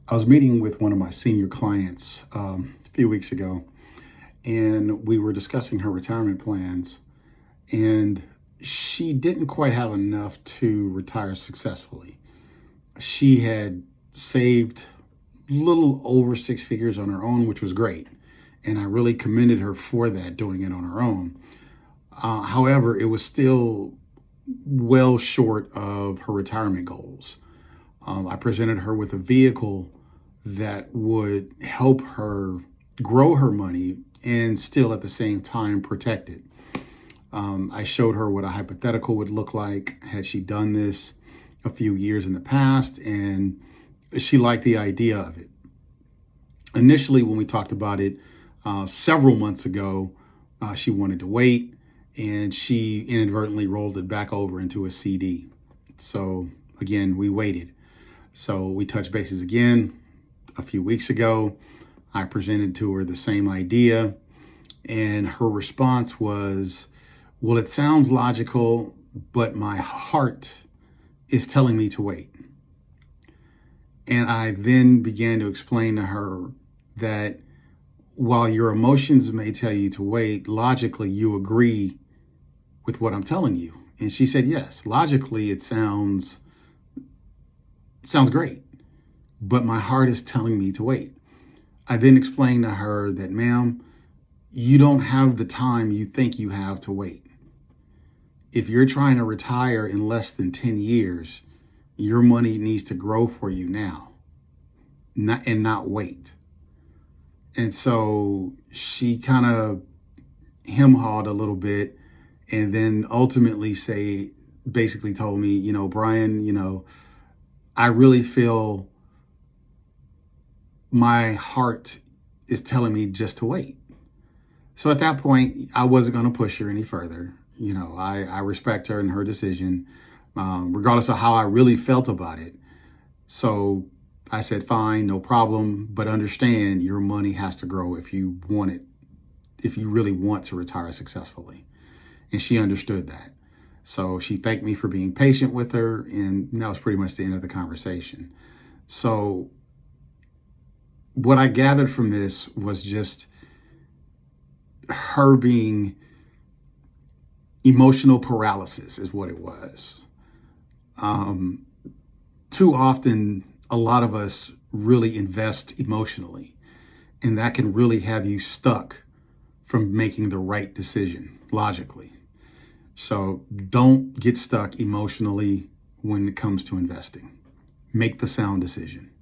I was meeting with one of my senior clients a few weeks ago, and we were discussing her retirement plans. And she didn't quite have enough to retire successfully. She had saved a little over six figures on her own, which was great. And I really commended her for that, doing it on her own. However, it was still well short of her retirement goals. I presented her with a vehicle that would help her grow her money and still at the same time protect it. I showed her what a hypothetical would look like had she done this a few years in the past, and she liked the idea of it. Initially, when we talked about it several months ago, she wanted to wait, and she inadvertently rolled it back over into a CD. So again, we waited. So we touched bases again a few weeks ago. I presented to her the same idea, and her response was, well, it sounds logical, but my heart is telling me to wait. And I then began to explain to her that while your emotions may tell you to wait, logically you agree with what I'm telling you. And she said, yes, logically it sounds great, but my heart is telling me to wait. I then explained to her that, ma'am, you don't have the time you think you have to wait. If you're trying to retire in less than 10 years, your money needs to grow for you now, not wait. And so she kind of hem-hawed a little bit, and then ultimately basically told me, Brian, I really feel my heart is telling me just to wait. So at that point, I wasn't going to push her any further. I respect her and her decision, regardless of how I really felt about it. So I said, fine, no problem, but understand your money has to grow if you want it, if you really want to retire successfully. And she understood that. So she thanked me for being patient with her, and that was pretty much the end of the conversation. So what I gathered from this was just her being emotional paralysis is what it was. Too often, a lot of us really invest emotionally, and that can really have you stuck from making the right decision logically. So don't get stuck emotionally when it comes to investing. Make the sound decision.